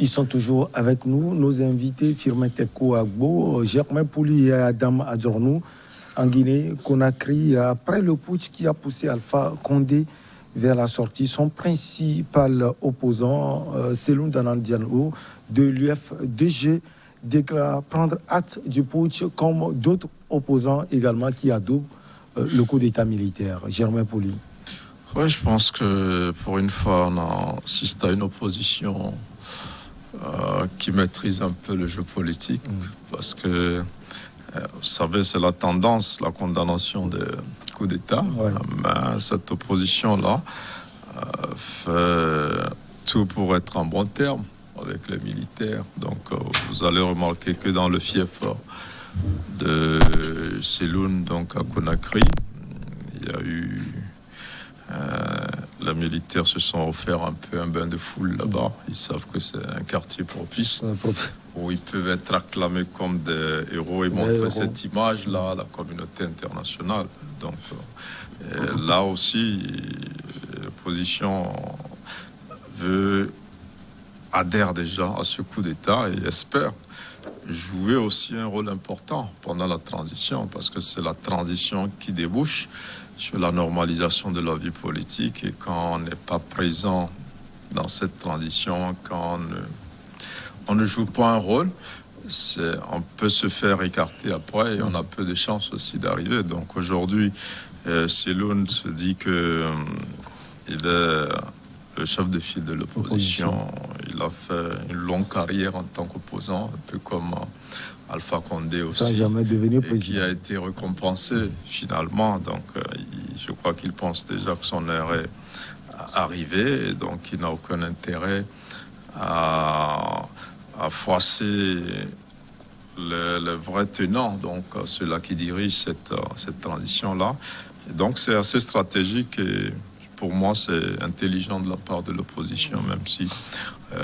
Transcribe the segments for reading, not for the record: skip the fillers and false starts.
Ils sont toujours avec nous, nos invités, Firmin Teko Agbo, Germain Pouli et Adam Adjornou, en Guinée-Conakry, après le putsch qui a poussé Alpha Condé vers la sortie. Son principal opposant, Cellou Dalein Diallo, de l'UFDG, déclare prendre acte du putsch comme d'autres opposants également qui adoubent le coup d'État militaire. Germain Pouli. Oui, je pense que pour une fois, on assiste à une opposition qui maîtrise un peu le jeu politique, parce que, vous savez, c'est la tendance, la condamnation des coups d'État. Ouais. Mais cette opposition-là fait tout pour être en bon terme avec les militaires. Donc, vous allez remarquer que dans le fief de Seloun, donc à Conakry, il y a eu... les militaires se sont offerts un peu un bain de foule là-bas. Ils savent que c'est un quartier propice où ils peuvent être acclamés comme des héros et montrer cette image-là à la communauté internationale. Donc là aussi, l'opposition adhère déjà à ce coup d'État et espère jouer aussi un rôle important pendant la transition, parce que c'est la transition qui débouche sur la normalisation de la vie politique, et quand on n'est pas présent dans cette transition, quand on ne joue pas un rôle, on peut se faire écarter après et on a peu de chances aussi d'arriver. Donc aujourd'hui, Seloun se dit que il est le chef de file de l'opposition. Il a fait une longue carrière en tant qu'opposant, un peu comme Alpha Condé aussi, sans jamais devenir président, qui a été récompensé finalement. Donc je crois qu'il pense déjà que son heure est arrivée, et donc il n'a aucun intérêt à froisser les vrais tenants, donc ceux-là qui dirigent cette transition-là. Et donc c'est assez stratégique, et pour moi c'est intelligent de la part de l'opposition, même si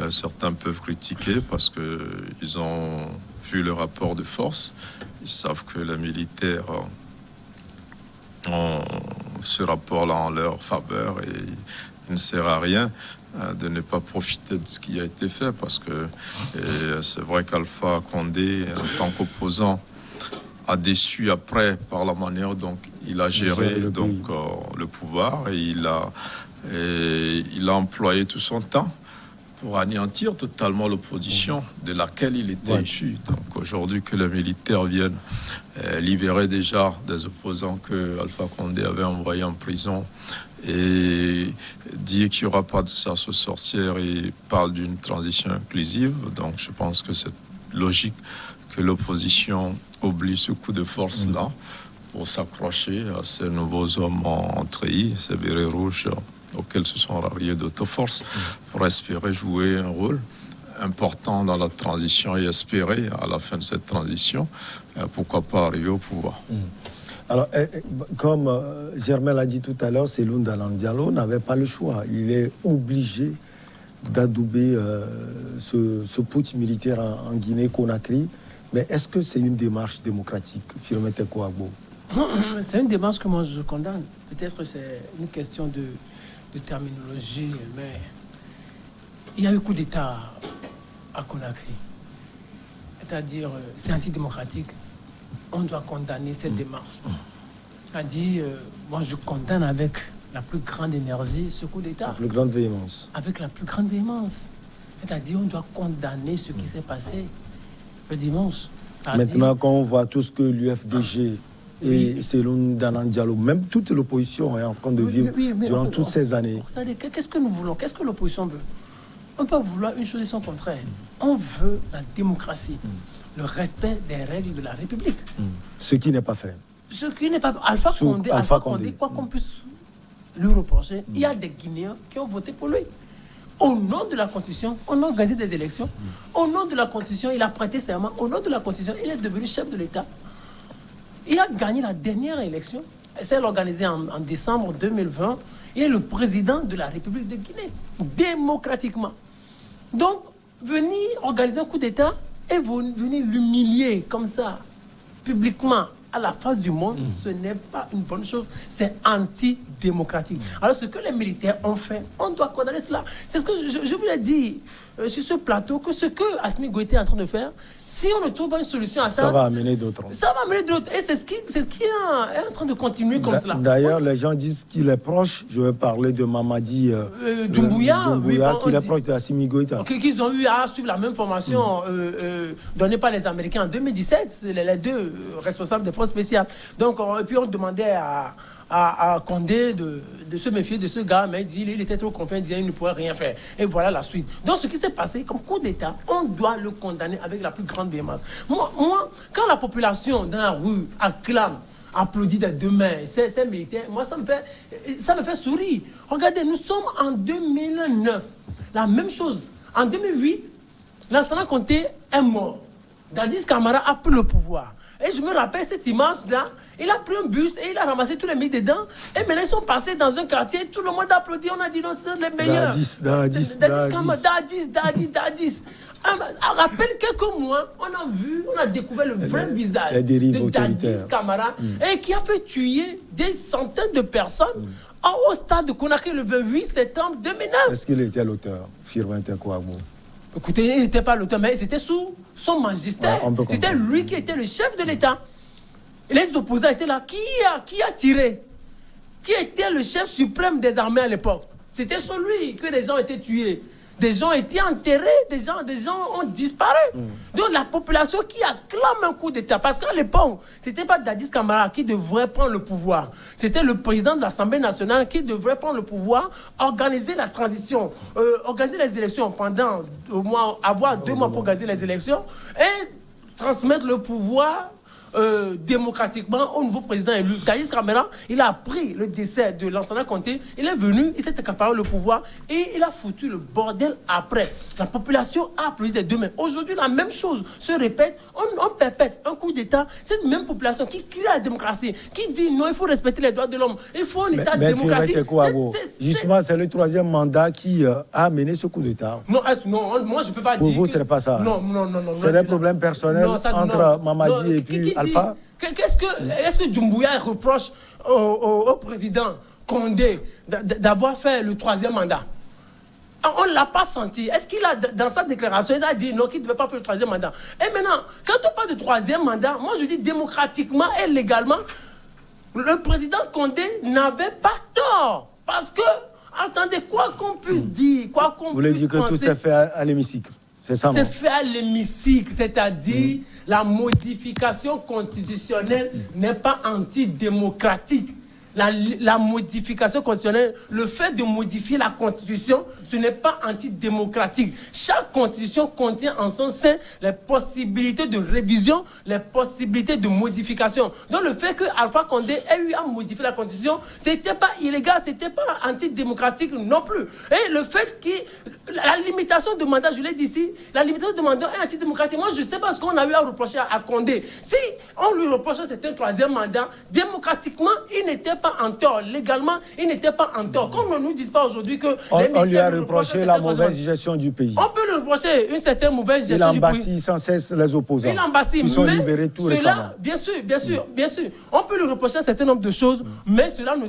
certains peuvent critiquer parce qu'ils ont vu le rapport de force. Ils savent que les militaires ont ce rapport-là en leur faveur, et il ne sert à rien de ne pas profiter de ce qui a été fait, parce que c'est vrai qu'Alpha Condé, en tant qu'opposant, a déçu après par la manière dont il a géré le pouvoir, et il a employé tout son temps pour anéantir totalement l'opposition de laquelle il était issu. Donc aujourd'hui, que les militaires viennent libérer déjà des opposants que Alpha Condé avait envoyés en prison, et dire qu'il n'y aura pas de chasse aux sorcières, et parle d'une transition inclusive. Donc je pense que c'est logique que l'opposition oublie ce coup de force-là pour s'accrocher à ces nouveaux hommes en treillis, ces bérets rouges auxquels se sont ralliés d'autres forces, pour espérer jouer un rôle important dans la transition, et espérer à la fin de cette transition, pourquoi pas arriver au pouvoir. Alors, comme Germain l'a dit tout à l'heure, Cellou Dalein Diallo n'avait pas le choix. Il est obligé d'adouber ce putsch militaire en Guinée-Conakry. Mais est-ce que c'est une démarche démocratique, Firmin Teko Agbo? C'est une démarche que moi je condamne. Peut-être que c'est une question de terminologie, mais il y a eu coup d'État à Conakry. C'est-à-dire, c'est antidémocratique. On doit condamner cette démarche. C'est-à-dire, moi je condamne avec la plus grande énergie ce coup d'État. La plus grande véhémence. Avec la plus grande véhémence. C'est-à-dire, on doit condamner ce qui s'est passé le dimanche. Maintenant, quand on voit tout ce que l'UFDG et Cellou Dalein Diallo, même toute l'opposition est en train de vivre durant toutes ces années. Regardez, qu'est-ce que nous voulons? Qu'est-ce que l'opposition veut? On peut vouloir une chose et son contraire. On veut la démocratie, le respect des règles de la République. Ce qui n'est pas fait. Ce qui n'est pas fait. Alpha Condé, quoi qu'on puisse lui reprocher, il y a des Guinéens qui ont voté pour lui. Au nom de la Constitution, on a organisé des élections. Au nom de la Constitution, il a prêté serment. Au nom de la Constitution, il est devenu chef de l'État. Il a gagné la dernière élection, celle organisée en décembre 2020. Il est le président de la République de Guinée, démocratiquement. Donc, venir organiser un coup d'État et venir l'humilier comme ça, publiquement, à la face du monde, ce n'est pas une bonne chose. C'est antidémocratique. Alors, ce que les militaires ont fait, on doit condamner cela. C'est ce que je vous l'ai dit sur ce plateau que ce que Assimi Goïta est en train de faire, si on ne trouve pas une solution à ça, ça va amener d'autres. Ça va amener d'autres. Et c'est ce qui est en train de continuer comme cela. D'ailleurs, les gens disent qu'il est proche. Je vais parler de Mamadi Doumbouya, qu'il est proche de Assimi Goïta. Qu'ils ont eu à suivre la même formation donnée par les Américains en 2017. Les deux responsables des forces spéciales. Donc, et puis on demandait à Condé de se méfier de ce gars, mais il était trop confiant, il disait qu'il ne pourrait rien faire. Et voilà la suite. Donc ce qui s'est passé comme coup d'État, on doit le condamner avec la plus grande véhémence. Moi, quand la population dans la rue acclame, applaudit des deux mains, ces militaires, moi ça me fait sourire. Regardez, nous sommes en 2009. La même chose. En 2008, Lansana Conté est mort. Dadis Camara a pris le pouvoir. Et je me rappelle cette image-là. Il a pris un bus et il a ramassé tous les mis dedans. Et maintenant, ils sont passés dans un quartier. Tout le monde applaudit. On a dit non, c'est les meilleurs. Dadis. Rappelle quelques mois, on a découvert le vrai visage de Dadis Camara et qui a fait tuer des centaines de personnes au stade de Conakry le 28 septembre 2009. Est-ce qu'il était l'auteur, Firmin Kouagbo? Écoutez, il n'était pas l'auteur, mais c'était sous son magistère. C'était lui qui était le chef de l'État. Et les opposants étaient là. Qui a tiré? Qui était le chef suprême des armées à l'époque? C'était sur lui que des gens étaient tués. Des gens étaient enterrés, des gens ont disparu. Donc la population qui acclame un coup d'État. Parce qu'à l'époque, ce n'était pas Dadis Camara qui devrait prendre le pouvoir. C'était le président de l'Assemblée nationale qui devrait prendre le pouvoir, organiser la transition, organiser les élections pendant avoir 2 mois pour organiser les élections et transmettre le pouvoir démocratiquement au nouveau président élu. Dadis Camara, il a pris le décès de Lansana Conté, il est venu, il s'est accaparé le pouvoir et il a foutu le bordel après. La population a applaudi des deux mains. Aujourd'hui, la même chose se répète. On perpète un coup d'État. Cette même population qui crie à la démocratie, qui dit non, il faut respecter les droits de l'homme, il faut un État démocratique. Justement, c'est le 3e mandat qui a mené ce coup d'État. Non, moi je ne peux pas dire. Pour vous, ce n'est pas ça. Non. C'est des problèmes personnels entre Mamadi et puis Alpha. Est-ce que Doumbouya reproche au président Condé d'avoir fait le 3e mandat? On ne l'a pas senti. Est-ce qu'il a, dans sa déclaration, il a dit non, qu'il ne devait pas faire le 3e mandat? Et maintenant, quand on parle de 3e mandat, moi je dis démocratiquement et légalement, le président Condé n'avait pas tort. Parce que, attendez, quoi qu'on puisse dire, quoi qu'on puisse penser... Vous voulez dire que tout s'est fait à l'hémicycle? C'est ça, c'est fait à l'hémicycle, c'est-à-dire la modification constitutionnelle n'est pas antidémocratique. La modification constitutionnelle, le fait de modifier la constitution, ce n'est pas antidémocratique. Chaque constitution contient en son sein les possibilités de révision, les possibilités de modification. Donc le fait que Alpha Condé ait eu à modifier la constitution, c'était pas illégal, c'était pas antidémocratique non plus. Et le fait que la limitation de mandat, je l'ai dit ici, la limitation de mandat est antidémocratique. Moi, je ne sais pas ce qu'on a eu à reprocher à Condé. Si on lui reprochait c'était un 3e mandat, démocratiquement, il n'était pas en tort. Légalement, il n'était pas en tort. Qu'on ne nous dise pas aujourd'hui que... On lui a reproché la mauvaise gestion du pays. On peut lui reprocher une certaine mauvaise gestion du pays. Il embassit sans cesse les opposants. Il embassit. Ils sont libérés tout récemment. Bien sûr. On peut lui reprocher un certain nombre de choses, mais cela ne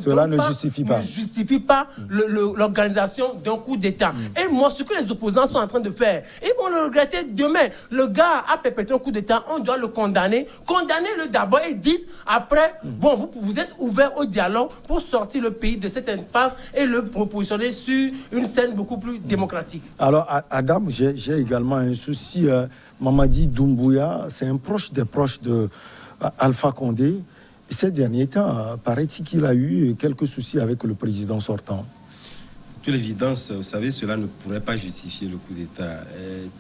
justifie pas l'organisation d'un coup d'État. Et moi, ce que les opposants sont en train de faire, ils vont le regretter demain. Le gars a perpétré un coup d'État, on doit le condamner. Condamnez-le d'abord et dites après, bon, vous êtes ouvert au dialogue pour sortir le pays de cette impasse et le propositionner sur une scène beaucoup plus démocratique. Alors, Adam, j'ai également un souci. Mamadi Doumbouya, c'est un proche des proches de Alpha Condé. Et ces derniers temps, paraît-il qu'il a eu quelques soucis avec le président sortant. De toute l'évidence, vous savez, cela ne pourrait pas justifier le coup d'État.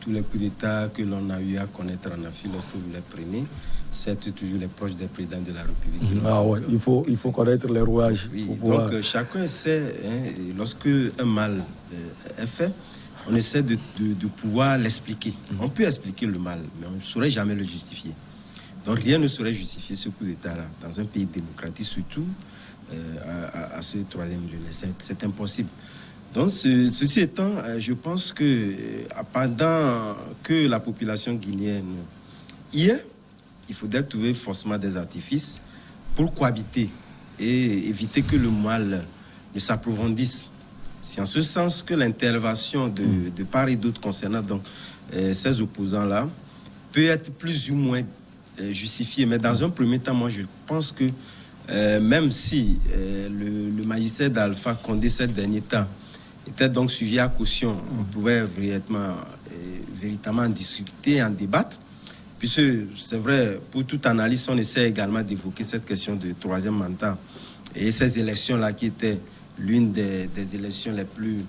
Tous les coups d'État que l'on a eu à connaître en Afrique, lorsque vous les prenez, c'est toujours les proches des présidents de la République. Il faut connaître les rouages. Oui, donc chacun sait, lorsque un mal est fait, on essaie de pouvoir l'expliquer. On peut expliquer le mal, mais on ne saurait jamais le justifier. Donc rien ne saurait justifier ce coup d'État-là dans un pays démocratique, surtout à ce 3e millénaire. C'est impossible. Donc, ceci étant, je pense que pendant que la population guinéenne y est, il faudrait trouver forcément des artifices pour cohabiter et éviter que le mal ne s'approfondisse C'est en ce sens que l'intervention de part et d'autre concernant donc, ces opposants-là peut être plus ou moins justifiée. Mais dans un premier temps, moi, je pense que même si le magistère d'Alpha Condé, ces derniers temps, était donc sujet à caution, on pouvait véritablement en discuter, en débattre, puisque c'est vrai, pour toute analyse, on essaie également d'évoquer cette question de troisième mandat et ces élections-là qui étaient l'une des élections les plus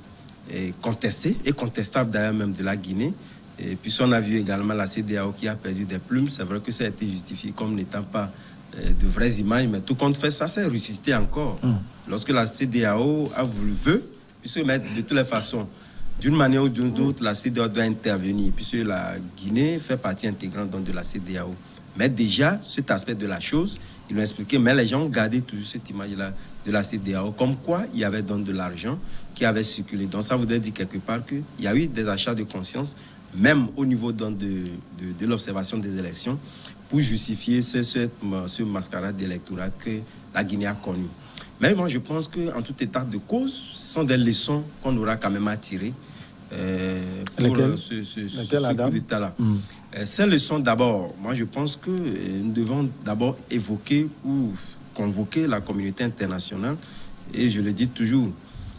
contestées et contestables d'ailleurs même de la Guinée. Et puis on a vu également la CEDEAO qui a perdu des plumes. C'est vrai que ça a été justifié comme n'étant pas de vraies images, mais tout compte fait, ça s'est ressuscité encore. Lorsque la CEDEAO a voulu, puisque de toutes les façons, d'une manière ou d'une autre, la CEDEAO doit intervenir, puisque la Guinée fait partie intégrante donc, de la CEDEAO. Mais déjà, cet aspect de la chose, ils l'ont expliqué, mais les gens ont gardé toujours cette image-là de la CEDEAO, comme quoi il y avait donc de l'argent qui avait circulé. Donc ça voudrait dire quelque part qu'il y a eu des achats de conscience, même au niveau donc, de l'observation des élections, pour justifier ce mascarade électoral que la Guinée a connu. Mais moi, je pense qu'en tout état de cause, ce sont des leçons qu'on aura quand même à tirer pour ce coup d'État-là. Ces leçons, d'abord, moi, je pense que nous devons d'abord évoquer ou convoquer la communauté internationale. Et je le dis toujours,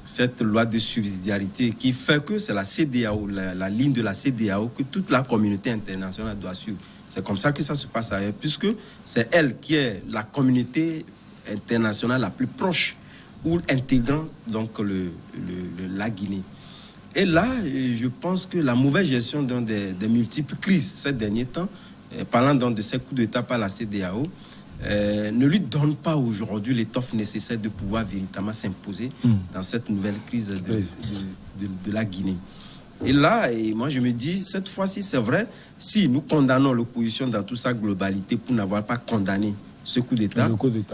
cette loi de subsidiarité qui fait que c'est la CEDEAO, la ligne de la CEDEAO que toute la communauté internationale doit suivre. C'est comme ça que ça se passe ailleurs, puisque c'est elle qui est la communauté internationale la plus proche ou intégrant donc la Guinée. Et là, je pense que la mauvaise gestion des multiples crises ces derniers temps, parlant donc de ces coups d'État par la CEDEAO, ne lui donne pas aujourd'hui l'étoffe nécessaire de pouvoir véritablement s'imposer dans cette nouvelle crise de la Guinée. Et là, moi je me dis, cette fois-ci, c'est vrai, si nous condamnons l'opposition dans toute sa globalité pour n'avoir pas condamné ce coup d'État,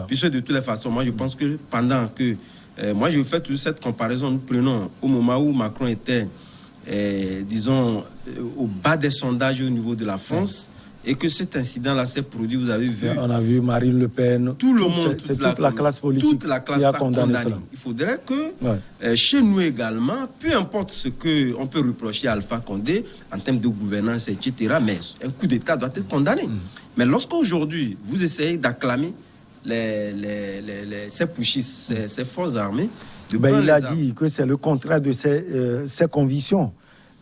puisque de toutes les façons, moi je pense que pendant que... moi je fais toujours cette comparaison, nous prenons au moment où Macron était, disons, au bas des sondages au niveau de la France, et que cet incident-là s'est produit, vous avez vu... On a vu Marine Le Pen, tout le monde, toute la classe politique qui a condamné cela. Il faudrait que chez nous également, peu importe ce qu'on peut reprocher à Alpha Condé en termes de gouvernance, etc., mais un coup d'État doit être condamné. Mais lorsqu'aujourd'hui, vous essayez d'acclamer ces putschistes, ces forces armées... il a dit que c'est le contraire de ses convictions.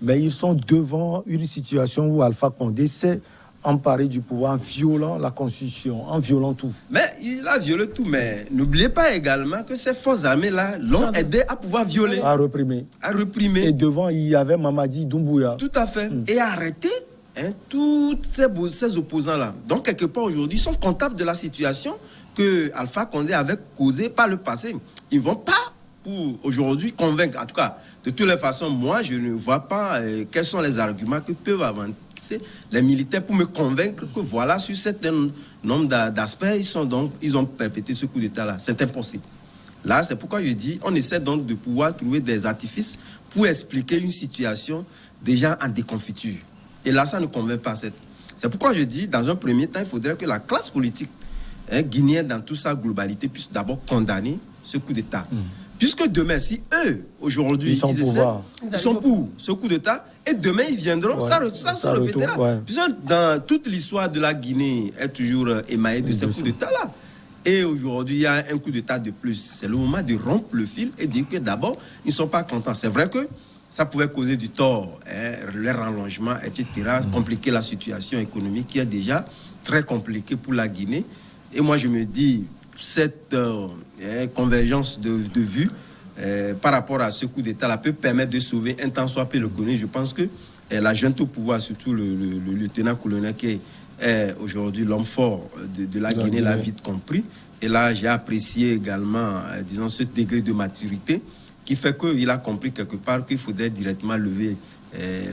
Mais ils sont devant une situation où Alpha Condé s'est emparé du pouvoir en violant la Constitution, en violant tout. Mais il a violé tout, mais n'oubliez pas également que ces forces armées-là l'ont aidé à pouvoir violer. À réprimer. Et devant, il y avait Mamadi Doumbouya. Tout à fait. Et arrêter tous ces opposants-là. Donc, quelque part, aujourd'hui, ils sont comptables de la situation que Alpha Condé avait causée par le passé. Ils ne vont pas, pour aujourd'hui, convaincre. En tout cas, de toutes les façons, moi, je ne vois pas quels sont les arguments que peuvent avancer les militaires pour me convaincre que voilà, sur certains nombre d'aspects, ils ont perpétré ce coup d'État-là. C'est impossible. Là, c'est pourquoi je dis, on essaie donc de pouvoir trouver des artifices pour expliquer une situation déjà en déconfiture. Et là, ça ne convainc pas. C'est pourquoi je dis, dans un premier temps, il faudrait que la classe politique guinéenne, dans toute sa globalité, puisse d'abord condamner ce coup d'État. Puisque demain, si eux, aujourd'hui, ils sont pour ce coup d'État, et demain, ils viendront, ça se répétera. Puisque dans toute l'histoire de la Guinée est toujours émaillée de ces coups d'État-là. Et aujourd'hui, il y a un coup d'État de plus. C'est le moment de rompre le fil et dire que d'abord, ils ne sont pas contents. C'est vrai que ça pouvait causer du tort, leur rallongement, etc., compliquer la situation économique qui est déjà très compliquée pour la Guinée. Et moi, je me dis, cette convergence de vues par rapport à ce coup d'État-là peut permettre de sauver un tant soit peu l'économie. Je pense que la junte au pouvoir, surtout le lieutenant-colonel qui est aujourd'hui l'homme fort de la Guinée, l'a vite compris. Et là, j'ai apprécié également, disons, ce degré de maturité qui fait qu'il a compris quelque part qu'il faudrait directement lever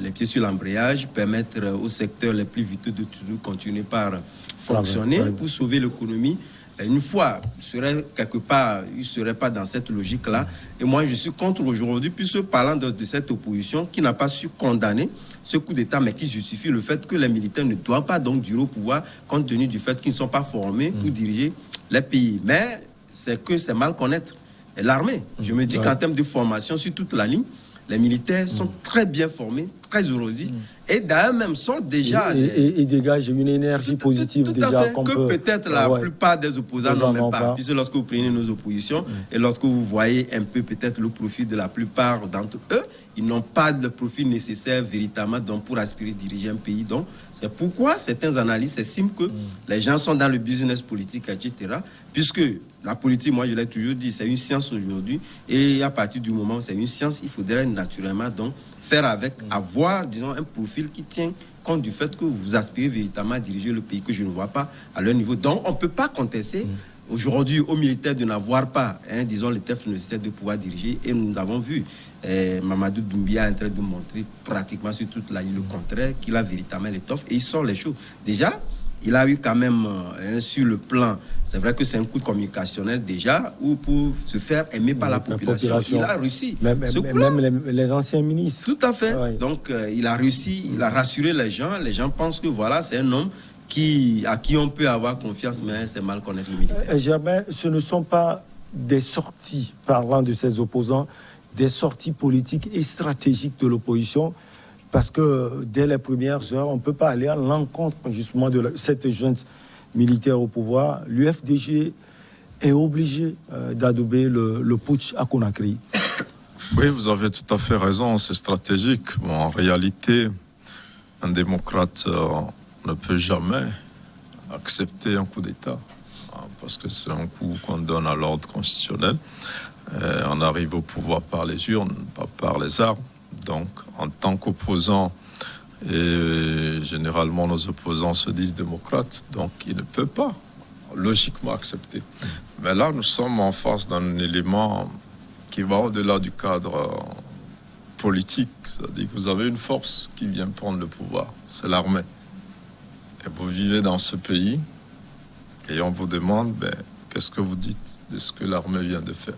les pieds sur l'embrayage, permettre aux secteurs les plus vitaux de toujours continuer par fonctionner pour sauver l'économie. Une fois, il ne serait pas dans cette logique-là. Et moi, je suis contre aujourd'hui, puisque parlant de cette opposition qui n'a pas su condamner ce coup d'État, mais qui justifie le fait que les militaires ne doivent pas donc durer au pouvoir, compte tenu du fait qu'ils ne sont pas formés pour diriger les pays. Mais c'est que c'est mal connaître. l'armée. Je me dis qu'en termes de formation sur toute la ligne, les militaires sont très bien formés, très aujourd'hui, et d'ailleurs même sortent déjà... Et dégagent une énergie positive tout déjà. À fait, que peut-être la plupart des opposants n'ont même pas. Puisque lorsque vous prenez nos oppositions, et lorsque vous voyez un peu peut-être le profil de la plupart d'entre eux, ils n'ont pas le profil nécessaire véritablement donc, pour aspirer diriger un pays. Donc, c'est pourquoi certains analystes estiment que les gens sont dans le business politique, etc. Puisque la politique, moi je l'ai toujours dit, c'est une science aujourd'hui. Et à partir du moment où c'est une science, il faudrait naturellement donc faire avec, avoir, disons, un profil qui tient compte du fait que vous aspirez véritablement à diriger le pays que je ne vois pas à leur niveau. Donc, on ne peut pas contester aujourd'hui aux militaires de n'avoir pas, disons, les tests nécessaires de pouvoir diriger. Et nous avons vu Mamadou Doumbia en train de montrer pratiquement sur toute la ligne le contraire, qu'il a véritablement l'étoffe et il sort les choses. Déjà, il a eu quand même sur le plan, c'est vrai que c'est un coup de communicationnel déjà, ou pour se faire aimer par la population. Il a réussi. Même les anciens ministres. Tout à fait. Ouais. Donc il a réussi, il a rassuré les gens. Les gens pensent que voilà, c'est un homme à qui on peut avoir confiance, mais c'est mal connaître le militaire. Germain, ce ne sont pas des sorties, parlant de ses opposants, des sorties politiques et stratégiques de l'opposition, parce que dès les premières heures, on ne peut pas aller à l'encontre justement de cette junte militaire au pouvoir. L'UFDG est obligé d'adouber le putsch à Conakry. Oui, vous avez tout à fait raison, c'est stratégique. Bon, en réalité, un démocrate ne peut jamais accepter un coup d'État, parce que c'est un coup qu'on donne à l'ordre constitutionnel. On arrive au pouvoir par les urnes, pas par les armes. Donc, en tant qu'opposant, et généralement nos opposants se disent démocrates, donc il ne peut pas logiquement accepter. Mais là, nous sommes en face d'un élément qui va au-delà du cadre politique. C'est-à-dire que vous avez une force qui vient prendre le pouvoir, c'est l'armée. Et vous vivez dans ce pays et on vous demande, qu'est-ce que vous dites de ce que l'armée vient de faire?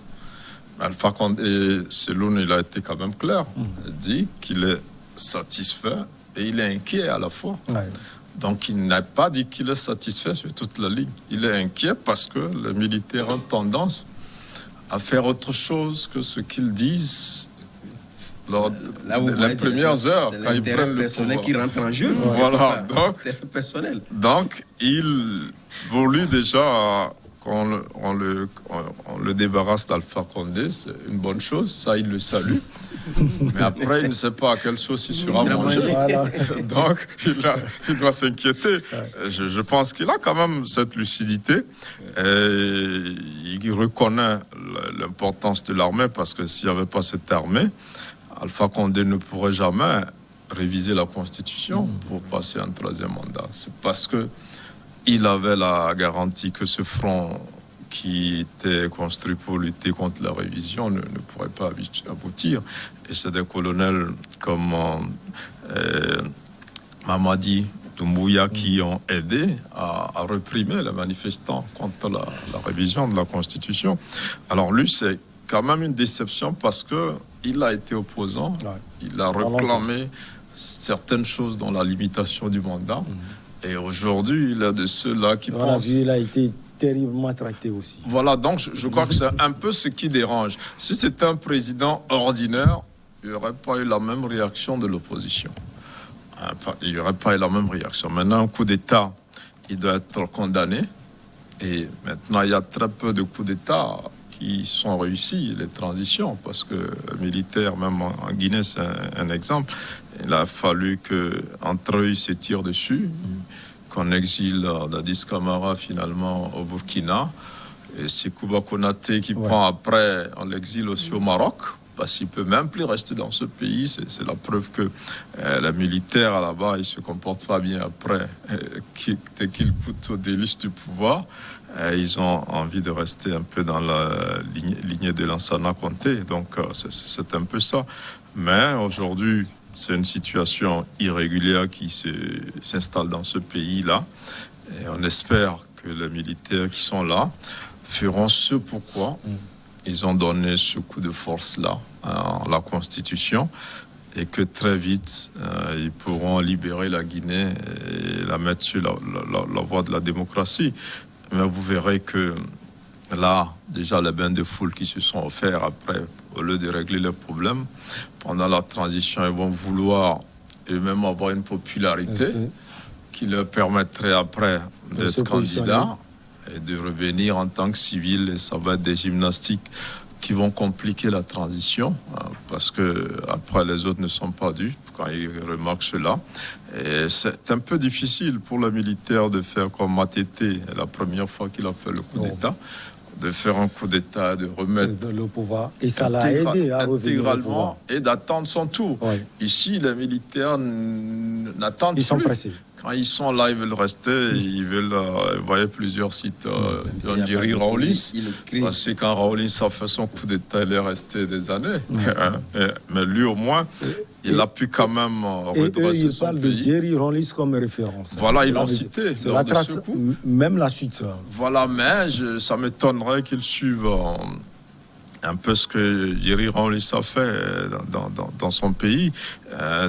Alpha Condé, Seloun, il a été quand même clair. Il dit qu'il est satisfait et il est inquiet à la fois. Ouais. Donc il n'a pas dit qu'il est satisfait sur toute la ligne. Il est inquiet parce que les militaires ont tendance à faire autre chose que ce qu'ils disent lors des premières heures, quand ils prennent le personnel qui rentre en jeu. Ouais. Voilà. Donc il voulait déjà... On le débarrasse d'Alpha Condé, c'est une bonne chose, ça il le salue. Mais après, il ne sait pas à quelle sauce il sera mangé. Voilà. Donc, il doit s'inquiéter. Je pense qu'il a quand même cette lucidité. Et il reconnaît l'importance de l'armée, parce que s'il n'y avait pas cette armée, Alpha Condé ne pourrait jamais réviser la Constitution pour passer un troisième mandat. C'est parce que il avait la garantie que ce front qui était construit pour lutter contre la révision ne pourrait pas aboutir. Et c'est des colonels comme Mamadi Doumbouya qui ont aidé à réprimer les manifestants contre la révision de la Constitution. Alors lui, c'est quand même une déception parce qu'il a été opposant, il a réclamé certaines choses dans la limitation du mandat. Et aujourd'hui, il est de ceux-là qui pensent... Il a été terriblement traité aussi. Voilà, donc je crois que c'est un peu ce qui dérange. Si c'était un président ordinaire, il n'y aurait pas eu la même réaction de l'opposition. Il n'y aurait pas eu la même réaction. Maintenant, un coup d'État, il doit être condamné. Et maintenant, il y a très peu de coups d'État qui sont réussis, les transitions, parce que militaire, même en Guinée, c'est un exemple. Il a fallu qu'entre eux, ils se tirent dessus, qu'on exile Dadis Camara finalement au Burkina. Et c'est Kouba Konaté qui prend après, on l'exile aussi au Maroc, parce qu'il ne peut même plus rester dans ce pays. C'est la preuve que les militaires là-bas, ils ne se comportent pas bien après, dès qu'ils coûtent aux délices du pouvoir. Ils ont envie de rester un peu dans la lignée de Lansana Conté. Donc, c'est un peu ça. Mais aujourd'hui, c'est une situation irrégulière qui s'installe dans ce pays-là. Et on espère que les militaires qui sont là feront ce pourquoi ils ont donné ce coup de force-là à la Constitution, et que très vite, ils pourront libérer la Guinée et la mettre sur la voie de la démocratie. Mais vous verrez que là, déjà, les bains de foule qui se sont offerts après, au lieu de régler les problèmes, pendant la transition, ils vont vouloir eux-mêmes avoir une popularité qui leur permettrait après d'être candidats et de revenir en tant que civil. Et ça va être des gymnastiques qui vont compliquer la transition, parce que après les autres ne sont pas dus quand ils remarquent cela. Et c'est un peu difficile pour le militaire de faire comme Matete, la première fois qu'il a fait le coup d'État, de faire un coup d'État, de remettre le pouvoir. Et ça l'a aidé à revenir intégralement et d'attendre son tour. Oui. Ici, les militaires n'attendent plus. Ils sont pressés. Quand ils sont là, ils veulent rester. Ils veulent, vous voyez, plusieurs sites. Jerry Rawlings, parce que quand Rawlings a fait son coup d'État, il est resté des années. Mais lui, au moins, il a pu quand même redresser son pays. Ils parlent de Jerry Rawlings comme référence. Voilà, ils l'ont cité. C'est la trace, même la suite. Voilà, mais ça m'étonnerait qu'ils suivent un peu ce que Jerry Rawlings a fait dans son pays.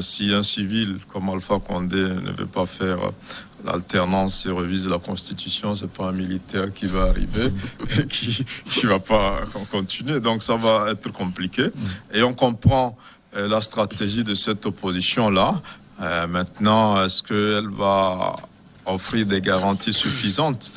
Si un civil comme Alpha Condé ne veut pas faire l'alternance et réviser la Constitution, c'est pas un militaire qui va arriver et qui va pas continuer. Donc ça va être compliqué. Et on comprend la stratégie de cette opposition-là. Maintenant, est-ce qu'elle va offrir des garanties suffisantes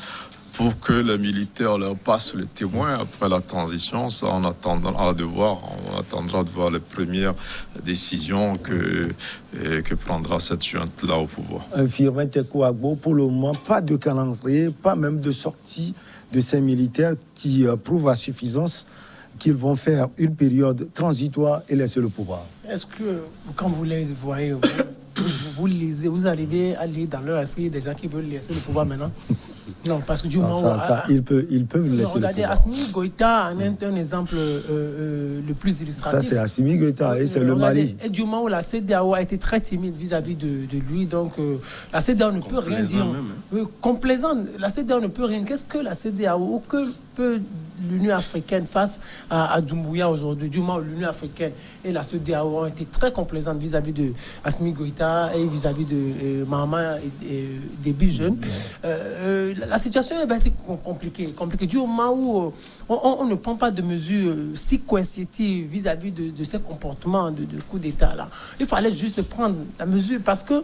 pour que les militaires leur passent le témoin après la transition? Ça, on attendra de voir. On attendra de voir les premières décisions que prendra cette junte-là au pouvoir. Firmin Tekou Agbo, pour le moment, pas de calendrier, pas même de sortie de ces militaires qui prouvent à suffisance qu'ils vont faire une période transitoire et laisser le pouvoir. Est-ce que, quand vous les voyez, vous lisez, vous arrivez à lire dans leur esprit des gens qui veulent laisser le pouvoir maintenant? Non, parce que du moment où... ils peuvent laisser regardez, le pouvoir. Assimi Goïta en est un exemple le plus illustratif. Ça, c'est Assimi Goïta et c'est le Mali. Et du moment où la CEDEAO a été très timide vis-à-vis de lui, donc la CEDEAO ne peut rien dire. Complaisant, la CEDEAO ne peut rien. Qu'est-ce que la CEDEAO ou que peut l'Union africaine face à Doumbouya aujourd'hui? Du moment où l'Union africaine et la CEDEAO ont été très complaisantes vis-à-vis de Assimi Goïta et vis-à-vis de Mahama et des jeunes. La situation est compliquée. Du moment où on ne prend pas de mesures si coercitives vis-à-vis de ces comportements de coup d'État-là, il fallait juste prendre la mesure parce que,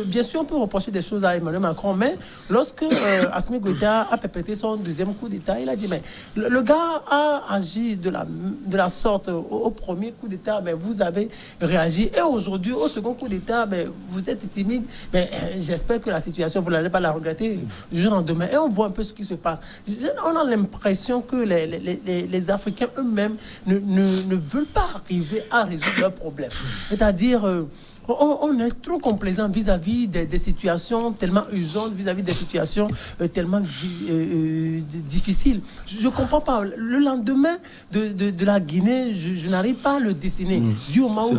bien sûr, on peut reprocher des choses à Emmanuel Macron, mais lorsque Assimi Goïta a perpétré son deuxième coup d'État, il a dit, mais le gars a agi de la sorte au premier coup d'État, mais vous avez réagi, et aujourd'hui, au second coup d'État, mais vous êtes timide, mais j'espère que la situation, vous n'allez pas la regretter du jour au lendemain. Et on voit un peu ce qui se passe. On a l'impression que les Africains eux-mêmes ne veulent pas arriver à résoudre leurs problèmes. C'est-à-dire, on est trop complaisant vis-à-vis des situations tellement urgentes, vis-à-vis des situations tellement difficiles. Je ne comprends pas. Le lendemain de la Guinée, je n'arrive pas à le dessiner. Du moment où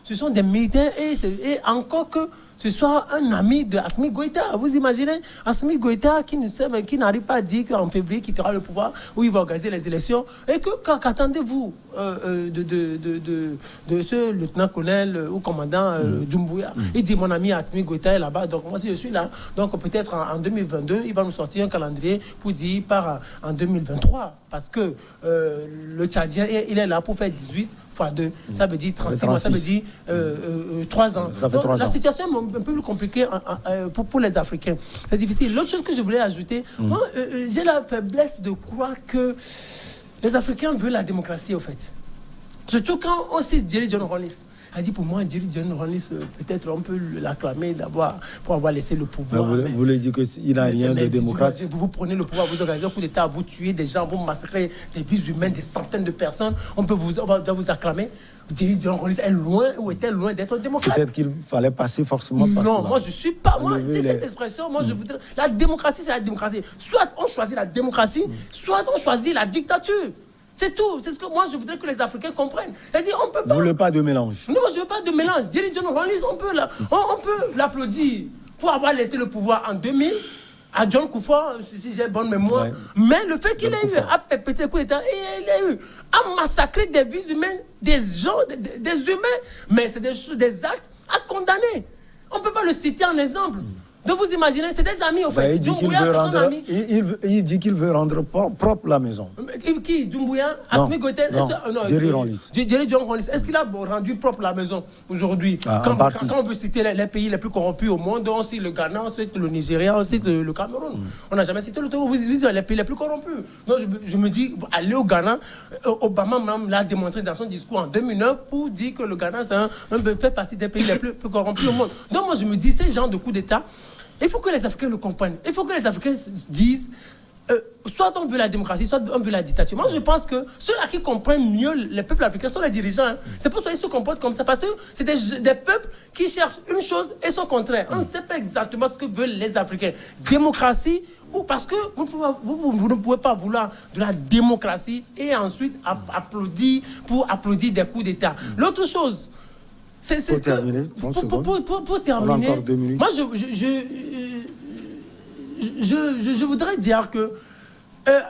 ce sont des militaires et encore que ce soit un ami de Assimi Goïta. Vous imaginez Assimi Goïta qui n'arrive pas à dire qu'en février, qu'il aura le pouvoir, où il va organiser les élections. Et qu'attendez-vous de ce lieutenant-colonel ou commandant Doumbouya? Il dit, mon ami Assimi Goïta est là-bas, donc moi si je suis là, donc peut-être en 2022, il va nous sortir un calendrier pour dire il part en 2023. Parce que le Tchadien, il est là pour faire 18 fois 2. Ça veut dire 36 mois, ça veut dire 3 ans. Donc, la situation est un peu plus compliquée pour les Africains. C'est difficile. L'autre chose que je voulais ajouter, moi, j'ai la faiblesse de croire que les Africains veulent la démocratie, au fait. Surtout quand on sait Jerry John Rawlings. A dit pour moi, Jerry John Rawlings, peut-être on peut l'acclamer pour avoir laissé le pouvoir. Vous voulez dire qu'il n'a rien de démocrate? Vous prenez le pouvoir, vous organisez un coup d'État, vous tuez des gens, vous massacrez des vies humaines, des centaines de personnes. On doit vous acclamer. Jerry John Rawlings est loin ou était loin d'être démocrate. Peut-être qu'il fallait passer forcément par cela. Non, moi je ne suis pas. Moi, c'est cette expression. Moi, je voudrais. La démocratie, c'est la démocratie. Soit on choisit la démocratie, soit on choisit la dictature. C'est tout. C'est ce que moi, je voudrais que les Africains comprennent. C'est-à-dire, on peut pas... Vous ne voulez pas de mélange? Non, je ne veux pas de mélange. Jerry John Rawlings, on peut l'applaudir pour avoir laissé le pouvoir en 2000 à John Kufuor, si j'ai bonne mémoire. Ouais. Mais le fait qu'il ait eu à perpétrer le coup d'État, il a eu à massacrer des vies humaines, des gens, des humains. Mais c'est des actes à condamner. On ne peut pas le citer en exemple. Donc vous imaginez, c'est des amis au fait. Doumbouya, c'est son ami. Il dit qu'il veut rendre propre la maison. Qui Doumbouya, Assimi Goïta, Jerry Ronlis. Est-ce qu'il a rendu propre la maison aujourd'hui? Quand on veut citer les pays les plus corrompus au monde, on cite le Ghana, on cite le Nigeria, on cite le Cameroun. On n'a jamais cité le Togo. Vous dites les pays les plus corrompus. Donc je me dis, aller au Ghana, Obama même l'a démontré dans son discours en 2009 pour dire que le Ghana fait partie des pays les plus corrompus au monde. Donc moi je me dis, ces genres de coups d'État, il faut que les Africains le comprennent. Il faut que les Africains disent, soit on veut la démocratie, soit on veut la dictature. Moi, je pense que ceux-là qui comprennent mieux les peuples africains sont les dirigeants. Hein. C'est pour ça qu'ils se comportent comme ça. Parce que c'est des peuples qui cherchent une chose et son contraire. On ne sait pas exactement ce que veulent les Africains. Démocratie, ou parce que vous ne pouvez pas vouloir de la démocratie et ensuite applaudir des coups d'État. L'autre chose, pour terminer, pour terminer, on a encore 2 minutes. Moi, je voudrais dire que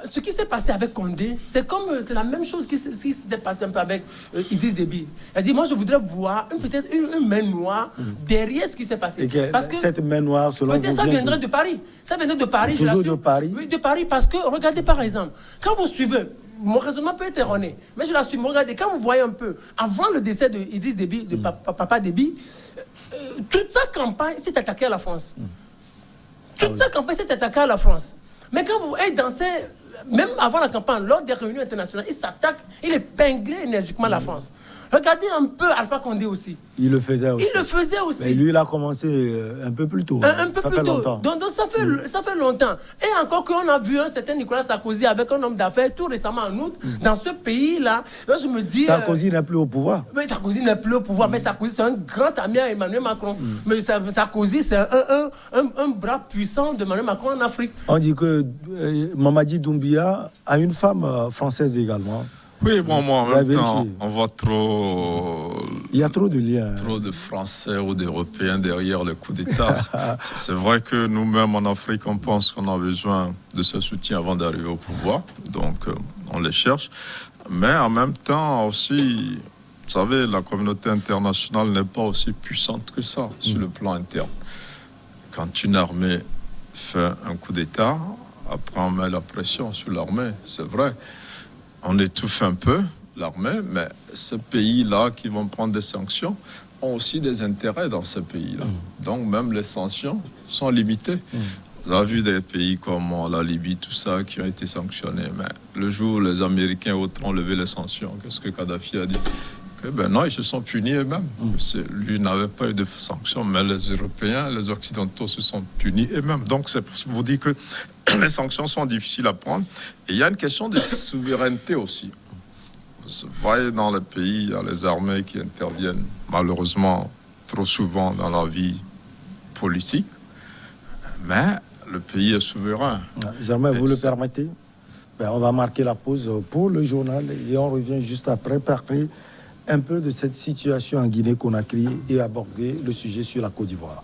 ce qui s'est passé avec Condé, c'est la même chose qui s'est passé un peu avec Idriss Déby. Elle dit, moi, je voudrais voir peut-être une main noire derrière ce qui s'est passé. Parce que cette main noire, selon vous, ça viendrait de Paris. Ça viendrait de Paris. Toujours de Paris. Oui, de Paris, parce que, regardez par exemple, quand vous suivez, mon raisonnement peut être erroné, mais je l'assume. Regardez, quand vous voyez un peu, avant le décès de Idriss Déby, de Papa Déby, toute sa campagne s'est attaquée à la France. Toute sa campagne s'est attaquée à la France. Mais quand vous êtes dans même avant la campagne, lors des réunions internationales, il s'attaque, il épinglait énergiquement la France. Regardez un peu Alpha Condé aussi. Il le faisait aussi. Mais lui, il a commencé un peu plus tôt. Un peu plus tôt. Donc ça fait longtemps. Et encore qu'on a vu un certain Nicolas Sarkozy avec un homme d'affaires tout récemment en août, dans ce pays-là, je me dis... Sarkozy n'est plus au pouvoir. Mais Sarkozy n'est plus au pouvoir. Mais Sarkozy, c'est un grand ami à Emmanuel Macron. Mais Sarkozy, c'est un bras puissant d'Emmanuel Macron en Afrique. On dit que Mamadi Doumbouya a une femme française également. Oui, bon, moi, en même temps, on voit trop... Il y a trop de liens. Trop de Français ou d'Européens derrière le coup d'État. C'est vrai que nous-mêmes, en Afrique, on pense qu'on a besoin de ce soutien avant d'arriver au pouvoir. Donc, on les cherche. Mais en même temps, aussi, vous savez, la communauté internationale n'est pas aussi puissante que ça, sur le plan interne. Quand une armée fait un coup d'État, après on met la pression sur l'armée, c'est vrai. On étouffe un peu l'armée, mais ces pays-là qui vont prendre des sanctions ont aussi des intérêts dans ces pays-là. Donc même les sanctions sont limitées. On a vu des pays comme la Libye, tout ça, qui ont été sanctionnés. Mais le jour où les Américains et autres ont levé les sanctions, qu'est-ce que Kadhafi a dit? Ben non, ils se sont punis eux-mêmes. Lui n'avait pas eu de sanctions, mais les Européens, les Occidentaux se sont punis eux-mêmes. Donc c'est pour vous dire que les sanctions sont difficiles à prendre. Et il y a une question de souveraineté aussi. Vous voyez, dans les pays, il y a les armées qui interviennent malheureusement trop souvent dans la vie politique. Mais le pays est souverain. Germain, vous le permettez? On va marquer la pause pour le journal et on revient juste après parler un peu de cette situation en Guinée-Conakry et aborder le sujet sur la Côte d'Ivoire.